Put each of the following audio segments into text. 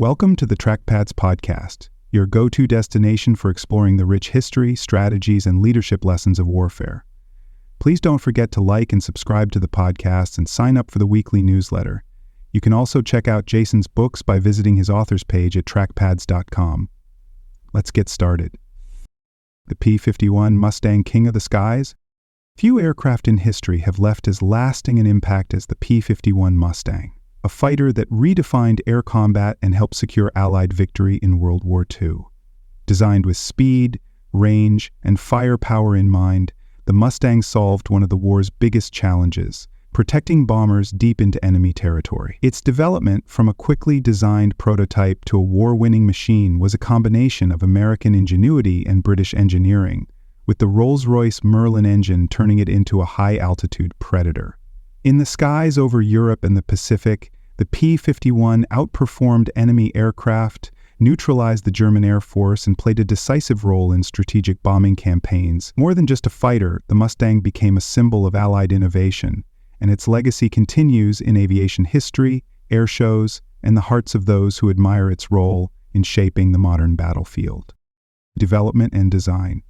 Welcome to the Trackpads podcast, your go-to destination for exploring the rich history, strategies, and leadership lessons of warfare. Please don't forget to like and subscribe to the podcast and sign up for the weekly newsletter. You can also check out Jason's books by visiting his author's page at trackpads.com. Let's get started. The P-51 Mustang, king of the skies? Few aircraft in history have left as lasting an impact as the P-51 Mustang, a fighter that redefined air combat and helped secure Allied victory in World War II. Designed with speed, range, and firepower in mind, the Mustang solved one of the war's biggest challenges, protecting bombers deep into enemy territory. Its development from a quickly designed prototype to a war-winning machine was a combination of American ingenuity and British engineering, with the Rolls-Royce Merlin engine turning it into a high-altitude predator. In the skies over Europe and the Pacific, the P-51 outperformed enemy aircraft, neutralized the German Air Force, and played a decisive role in strategic bombing campaigns. More than just a fighter, the Mustang became a symbol of Allied innovation, and its legacy continues in aviation history, airshows, and the hearts of those who admire its role in shaping the modern battlefield. Development and design.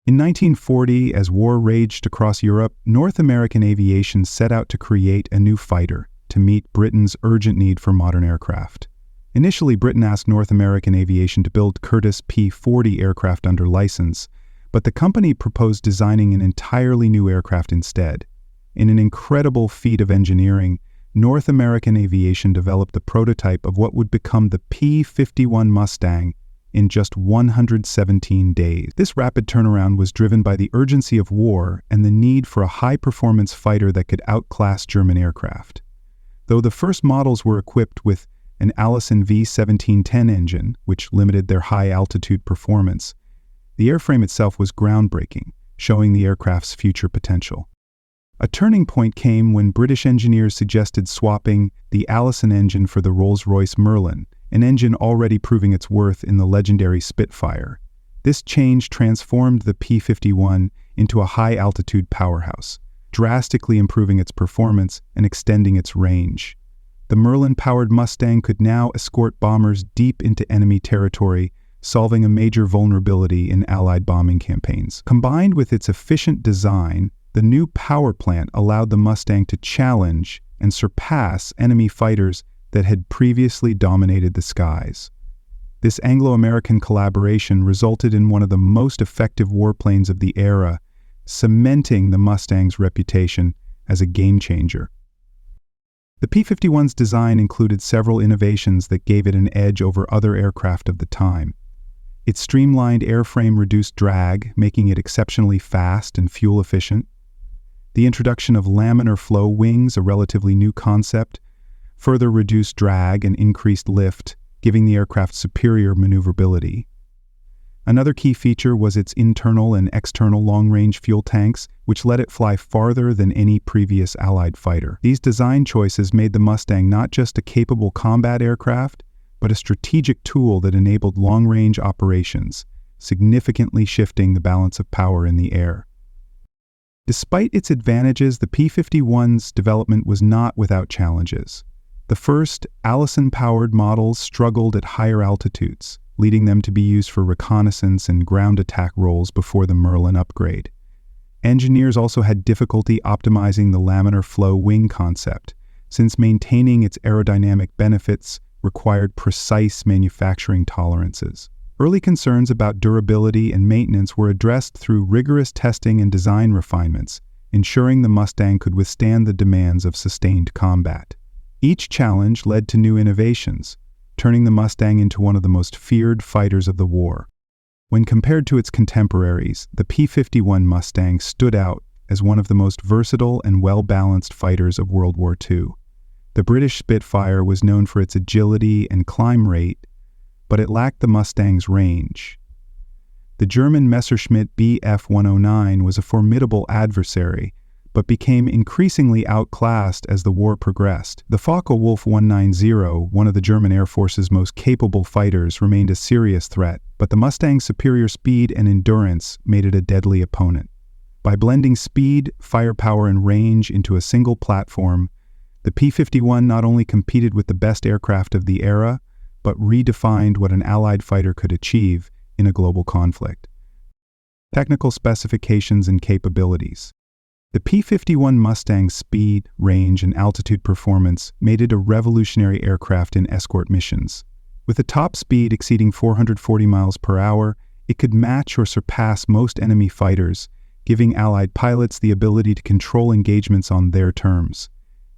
In 1940, as war raged across Europe, North American Aviation set out to create a new fighter to meet Britain's urgent need for modern aircraft. Initially, Britain asked North American Aviation to build Curtiss P-40 aircraft under license, but the company proposed designing an entirely new aircraft instead. In an incredible feat of engineering, North American Aviation developed the prototype of what would become the P-51 Mustang in just 117 days. This rapid turnaround was driven by the urgency of war and the need for a high-performance fighter that could outclass German aircraft. Though the first models were equipped with an Allison V1710 engine, which limited their high-altitude performance, the airframe itself was groundbreaking, showing the aircraft's future potential. A turning point came when British engineers suggested swapping the Allison engine for the Rolls-Royce Merlin, an engine already proving its worth in the legendary Spitfire. This change transformed the P-51 into a high-altitude powerhouse, drastically improving its performance and extending its range. The Merlin-powered Mustang could now escort bombers deep into enemy territory, solving a major vulnerability in Allied bombing campaigns. Combined with its efficient design, the new power plant allowed the Mustang to challenge and surpass enemy fighters that had previously dominated the skies. This Anglo-American collaboration resulted in one of the most effective warplanes of the era, cementing the Mustang's reputation as a game-changer. The P-51's design included several innovations that gave it an edge over other aircraft of the time. Its streamlined airframe reduced drag, making it exceptionally fast and fuel-efficient. The introduction of laminar flow wings, a relatively new concept, further reduced drag and increased lift, giving the aircraft superior maneuverability. Another key feature was its internal and external long-range fuel tanks, which let it fly farther than any previous Allied fighter. These design choices made the Mustang not just a capable combat aircraft, but a strategic tool that enabled long-range operations, significantly shifting the balance of power in the air. Despite its advantages, the P-51's development was not without challenges. The first Allison-powered models struggled at higher altitudes, leading them to be used for reconnaissance and ground attack roles before the Merlin upgrade. Engineers also had difficulty optimizing the laminar flow wing concept, since maintaining its aerodynamic benefits required precise manufacturing tolerances. Early concerns about durability and maintenance were addressed through rigorous testing and design refinements, ensuring the Mustang could withstand the demands of sustained combat. Each challenge led to new innovations, turning the Mustang into one of the most feared fighters of the war. When compared to its contemporaries, the P-51 Mustang stood out as one of the most versatile and well-balanced fighters of World War II. The British Spitfire was known for its agility and climb rate, but it lacked the Mustang's range. The German Messerschmitt Bf 109 was a formidable adversary, but became increasingly outclassed as the war progressed. The Focke-Wulf 190, one of the German Air Force's most capable fighters, remained a serious threat, but the Mustang's superior speed and endurance made it a deadly opponent. By blending speed, firepower, and range into a single platform, the P-51 not only competed with the best aircraft of the era, but redefined what an Allied fighter could achieve in a global conflict. Technical specifications and capabilities. The P-51 Mustang's speed, range, and altitude performance made it a revolutionary aircraft in escort missions. With a top speed exceeding 440 miles per hour, it could match or surpass most enemy fighters, giving Allied pilots the ability to control engagements on their terms.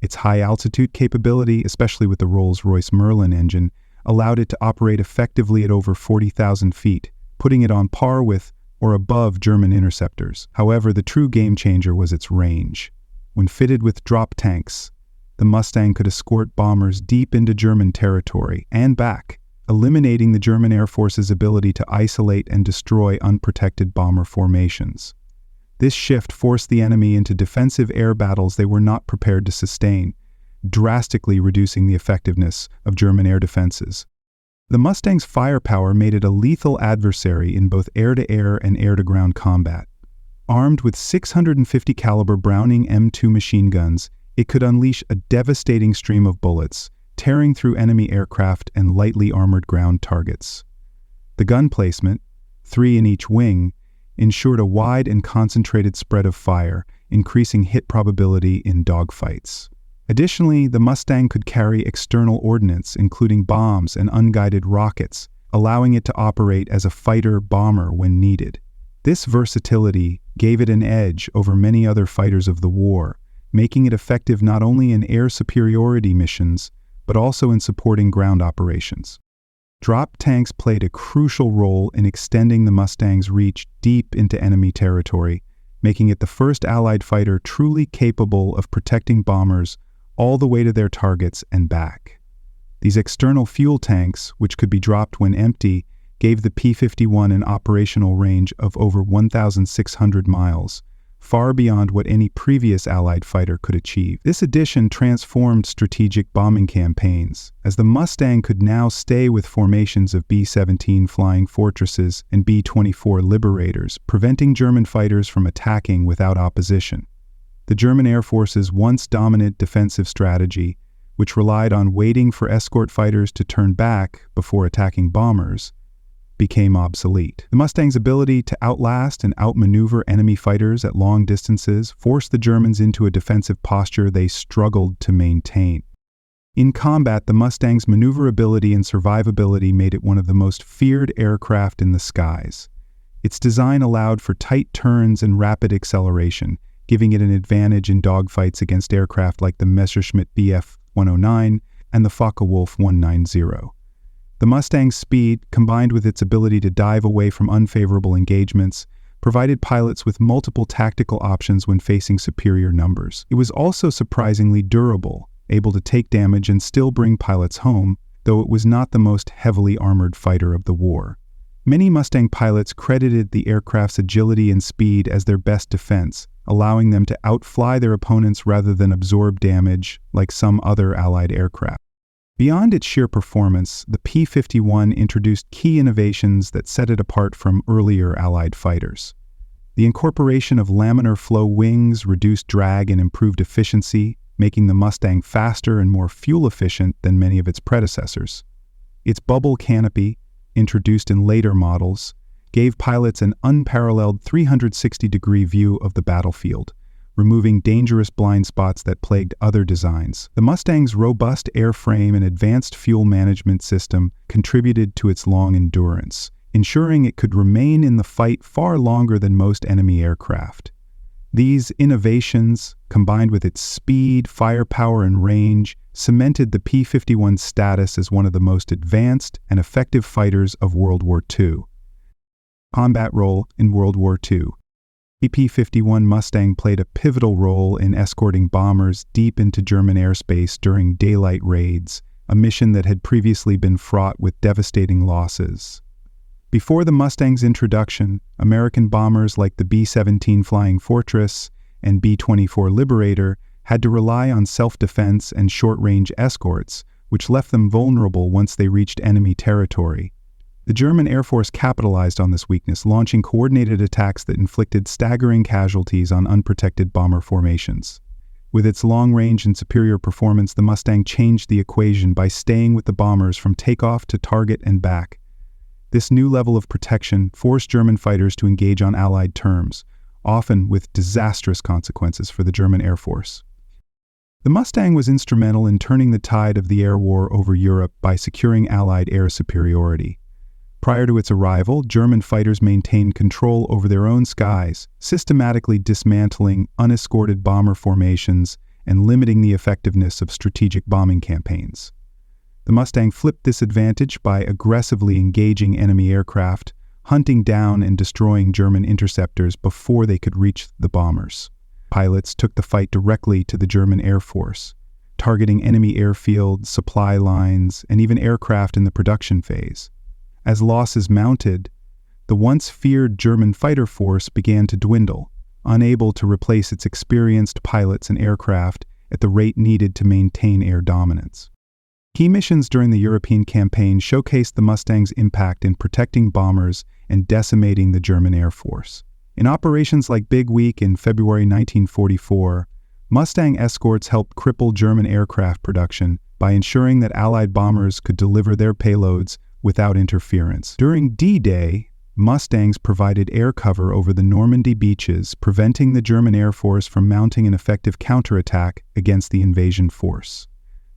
Its high-altitude capability, especially with the Rolls-Royce Merlin engine, allowed it to operate effectively at over 40,000 feet, putting it on par with or above German interceptors. However, the true game-changer was its range. When fitted with drop tanks, the Mustang could escort bombers deep into German territory and back, eliminating the German Air Force's ability to isolate and destroy unprotected bomber formations. This shift forced the enemy into defensive air battles they were not prepared to sustain, drastically reducing the effectiveness of German air defenses. The Mustang's firepower made it a lethal adversary in both air-to-air and air-to-ground combat. Armed with 650 caliber Browning M2 machine guns, it could unleash a devastating stream of bullets, tearing through enemy aircraft and lightly armored ground targets. The gun placement, 3 in each wing, ensured a wide and concentrated spread of fire, increasing hit probability in dogfights. Additionally, the Mustang could carry external ordnance, including bombs and unguided rockets, allowing it to operate as a fighter-bomber when needed. This versatility gave it an edge over many other fighters of the war, making it effective not only in air superiority missions, but also in supporting ground operations. Drop tanks played a crucial role in extending the Mustang's reach deep into enemy territory, making it the first Allied fighter truly capable of protecting bombers all the way to their targets and back. These external fuel tanks, which could be dropped when empty, gave the P-51 an operational range of over 1,600 miles, far beyond what any previous Allied fighter could achieve. This addition transformed strategic bombing campaigns, as the Mustang could now stay with formations of B-17 Flying Fortresses and B-24 Liberators, preventing German fighters from attacking without opposition. The German Air Force's once dominant defensive strategy, which relied on waiting for escort fighters to turn back before attacking bombers, became obsolete. The Mustang's ability to outlast and outmaneuver enemy fighters at long distances forced the Germans into a defensive posture they struggled to maintain. In combat, the Mustang's maneuverability and survivability made it one of the most feared aircraft in the skies. Its design allowed for tight turns and rapid acceleration, giving it an advantage in dogfights against aircraft like the Messerschmitt Bf 109 and the Focke-Wulf 190. The Mustang's speed, combined with its ability to dive away from unfavorable engagements, provided pilots with multiple tactical options when facing superior numbers. It was also surprisingly durable, able to take damage and still bring pilots home, though it was not the most heavily armored fighter of the war. Many Mustang pilots credited the aircraft's agility and speed as their best defense, allowing them to outfly their opponents rather than absorb damage like some other Allied aircraft. Beyond its sheer performance, the P-51 introduced key innovations that set it apart from earlier Allied fighters. The incorporation of laminar flow wings reduced drag and improved efficiency, making the Mustang faster and more fuel-efficient than many of its predecessors. Its bubble canopy, introduced in later models, gave pilots an unparalleled 360-degree view of the battlefield, removing dangerous blind spots that plagued other designs. The Mustang's robust airframe and advanced fuel management system contributed to its long endurance, ensuring it could remain in the fight far longer than most enemy aircraft. These innovations, combined with its speed, firepower, and range, cemented the P-51's status as one of the most advanced and effective fighters of World War II. Combat role in World War II. The P-51 Mustang played a pivotal role in escorting bombers deep into German airspace during daylight raids, a mission that had previously been fraught with devastating losses. Before the Mustang's introduction, American bombers like the B-17 Flying Fortress and B-24 Liberator had to rely on self-defense and short-range escorts, which left them vulnerable once they reached enemy territory. The German Air Force capitalized on this weakness, launching coordinated attacks that inflicted staggering casualties on unprotected bomber formations. With its long range and superior performance, the Mustang changed the equation by staying with the bombers from takeoff to target and back. This new level of protection forced German fighters to engage on Allied terms, often with disastrous consequences for the German Air Force. The Mustang was instrumental in turning the tide of the air war over Europe by securing Allied air superiority. Prior to its arrival, German fighters maintained control over their own skies, systematically dismantling unescorted bomber formations and limiting the effectiveness of strategic bombing campaigns. The Mustang flipped this advantage by aggressively engaging enemy aircraft, hunting down and destroying German interceptors before they could reach the bombers. Pilots took the fight directly to the German Air Force, targeting enemy airfields, supply lines, and even aircraft in the production phase. As losses mounted, the once feared German fighter force began to dwindle, unable to replace its experienced pilots and aircraft at the rate needed to maintain air dominance. Key missions during the European campaign showcased the Mustang's impact in protecting bombers and decimating the German Air Force. In operations like Big Week in February 1944, Mustang escorts helped cripple German aircraft production by ensuring that Allied bombers could deliver their payloads without interference. During D-Day, Mustangs provided air cover over the Normandy beaches, preventing the German Air Force from mounting an effective counterattack against the invasion force.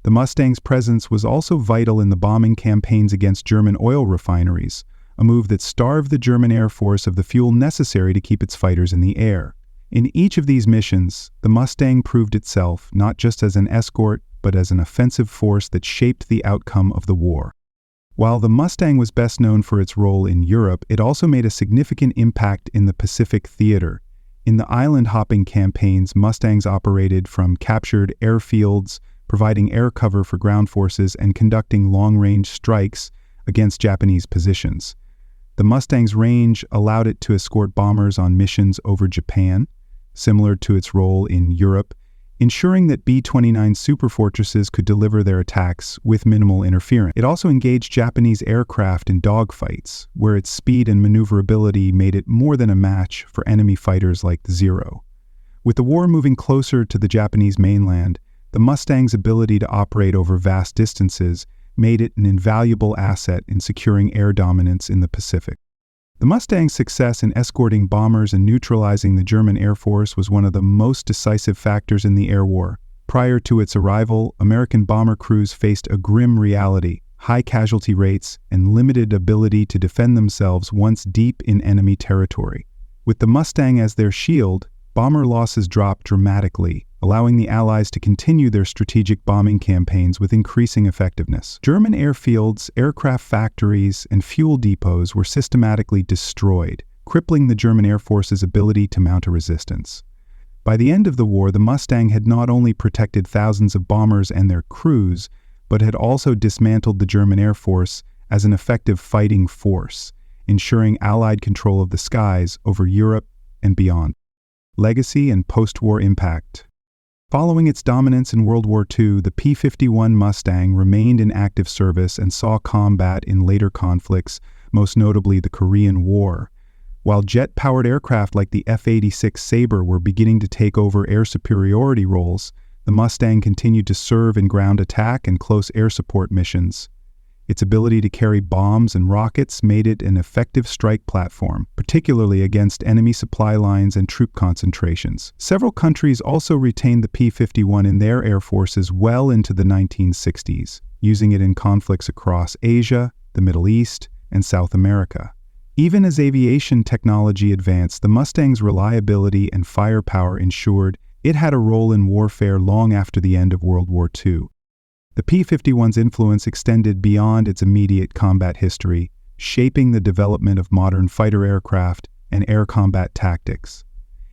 The Mustang's presence was also vital in the bombing campaigns against German oil refineries, a move that starved the German Air Force of the fuel necessary to keep its fighters in the air. In each of these missions, the Mustang proved itself not just as an escort, but as an offensive force that shaped the outcome of the war. While the Mustang was best known for its role in Europe, it also made a significant impact in the Pacific theater. In the island-hopping campaigns, Mustangs operated from captured airfields, providing air cover for ground forces and conducting long-range strikes against Japanese positions. The Mustang's range allowed it to escort bombers on missions over Japan, similar to its role in Europe, ensuring that B-29 superfortresses could deliver their attacks with minimal interference. It also engaged Japanese aircraft in dogfights, where its speed and maneuverability made it more than a match for enemy fighters like the Zero. With the war moving closer to the Japanese mainland, the Mustang's ability to operate over vast distances made it an invaluable asset in securing air dominance in the Pacific. The Mustang's success in escorting bombers and neutralizing the German Air Force was one of the most decisive factors in the air war. Prior to its arrival, American bomber crews faced a grim reality: high casualty rates and limited ability to defend themselves once deep in enemy territory. With the Mustang as their shield, bomber losses dropped dramatically, allowing the Allies to continue their strategic bombing campaigns with increasing effectiveness. German airfields, aircraft factories, and fuel depots were systematically destroyed, crippling the German Air Force's ability to mount a resistance. By the end of the war, the Mustang had not only protected thousands of bombers and their crews, but had also dismantled the German Air Force as an effective fighting force, ensuring Allied control of the skies over Europe and beyond. Legacy and post-war impact. Following its dominance in World War II, the P-51 Mustang remained in active service and saw combat in later conflicts, most notably the Korean War. While jet-powered aircraft like the F-86 Sabre were beginning to take over air superiority roles, the Mustang continued to serve in ground attack and close air support missions. Its ability to carry bombs and rockets made it an effective strike platform, particularly against enemy supply lines and troop concentrations. Several countries also retained the P-51 in their air forces well into the 1960s, using it in conflicts across Asia, the Middle East, and South America. Even as aviation technology advanced, the Mustang's reliability and firepower ensured it had a role in warfare long after the end of World War II. The P-51's influence extended beyond its immediate combat history, shaping the development of modern fighter aircraft and air combat tactics.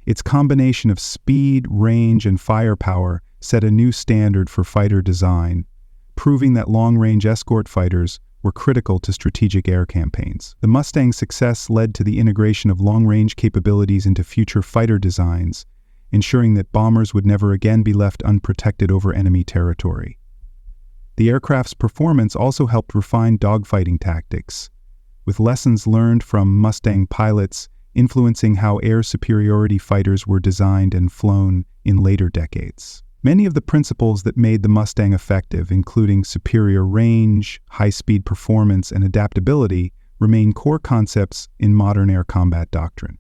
Its combination of speed, range, and firepower set a new standard for fighter design, proving that long-range escort fighters were critical to strategic air campaigns. The Mustang's success led to the integration of long-range capabilities into future fighter designs, ensuring that bombers would never again be left unprotected over enemy territory. The aircraft's performance also helped refine dogfighting tactics, with lessons learned from Mustang pilots influencing how air superiority fighters were designed and flown in later decades. Many of the principles that made the Mustang effective, including superior range, high-speed performance, and adaptability, remain core concepts in modern air combat doctrine.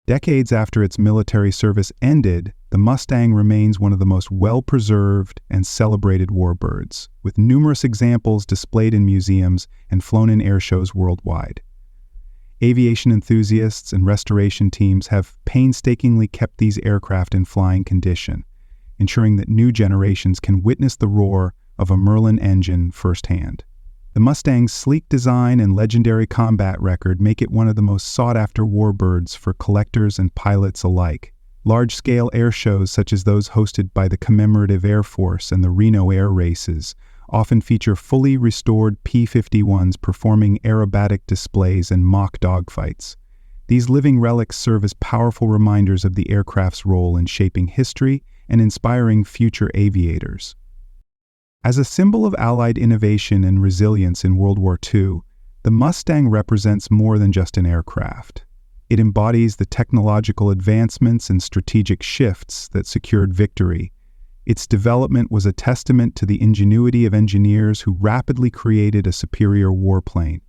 Decades after its military service ended, the Mustang remains one of the most well-preserved and celebrated warbirds, with numerous examples displayed in museums and flown in airshows worldwide. Aviation enthusiasts and restoration teams have painstakingly kept these aircraft in flying condition, ensuring that new generations can witness the roar of a Merlin engine firsthand. The Mustang's sleek design and legendary combat record make it one of the most sought-after warbirds for collectors and pilots alike. Large-scale airshows such as those hosted by the Commemorative Air Force and the Reno Air Races often feature fully restored P-51s performing aerobatic displays and mock dogfights. These living relics serve as powerful reminders of the aircraft's role in shaping history and inspiring future aviators. As a symbol of Allied innovation and resilience in World War II, the Mustang represents more than just an aircraft. It embodies the technological advancements and strategic shifts that secured victory. Its development was a testament to the ingenuity of engineers who rapidly created a superior warplane,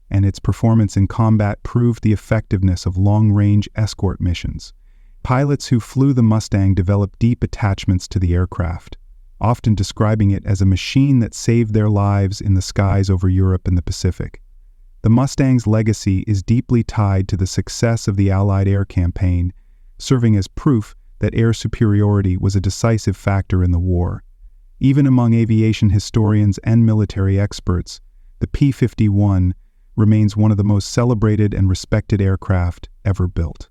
and its performance in combat proved the effectiveness of long-range escort missions. Pilots who flew the Mustang developed deep attachments to the aircraft, often describing it as a machine that saved their lives in the skies over Europe and the Pacific. The Mustang's legacy is deeply tied to the success of the Allied air campaign, serving as proof that air superiority was a decisive factor in the war. Even among aviation historians and military experts, the P-51 remains one of the most celebrated and respected aircraft ever built.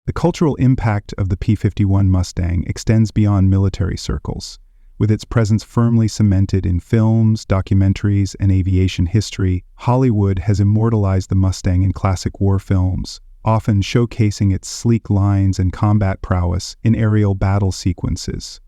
The cultural impact of the P-51 Mustang extends beyond military circles. With its presence firmly cemented in films, documentaries, and aviation history, Hollywood has immortalized the Mustang in classic war films, often showcasing its sleek lines and combat prowess in aerial battle sequences.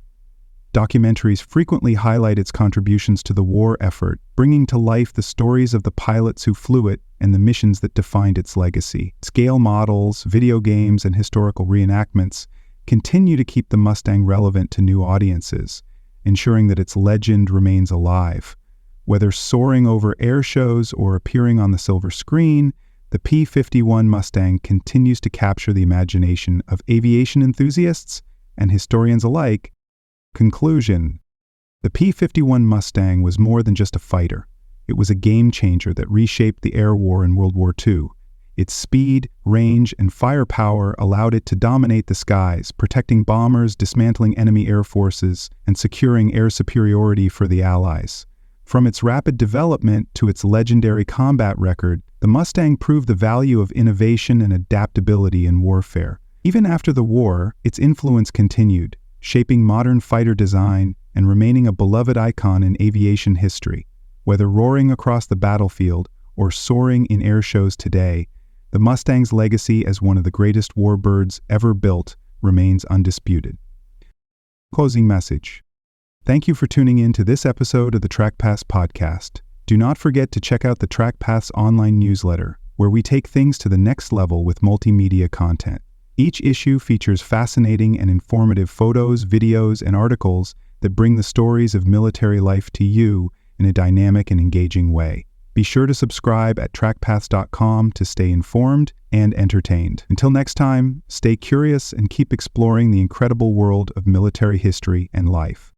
Documentaries frequently highlight its contributions to the war effort, bringing to life the stories of the pilots who flew it and the missions that defined its legacy. Scale models, video games, and historical reenactments continue to keep the Mustang relevant to new audiences, ensuring that its legend remains alive. Whether soaring over air shows or appearing on the silver screen, the P-51 Mustang continues to capture the imagination of aviation enthusiasts and historians alike. Conclusion: the P-51 Mustang was more than just a fighter. It was a game-changer that reshaped the air war in World War II. Its speed, range, and firepower allowed it to dominate the skies, protecting bombers, dismantling enemy air forces, and securing air superiority for the Allies. From its rapid development to its legendary combat record, the Mustang proved the value of innovation and adaptability in warfare. Even after the war, its influence continued, shaping modern fighter design and remaining a beloved icon in aviation history. Whether roaring across the battlefield or soaring in air shows today, the Mustang's legacy as one of the greatest warbirds ever built remains undisputed. Closing message. Thank you for tuning in to this episode of the Trackpads podcast. Do not forget to check out the Trackpads online newsletter, where we take things to the next level with multimedia content. Each issue features fascinating and informative photos, videos, and articles that bring the stories of military life to you in a dynamic and engaging way. Be sure to subscribe at trackpads.com to stay informed and entertained. Until next time, stay curious and keep exploring the incredible world of military history and life.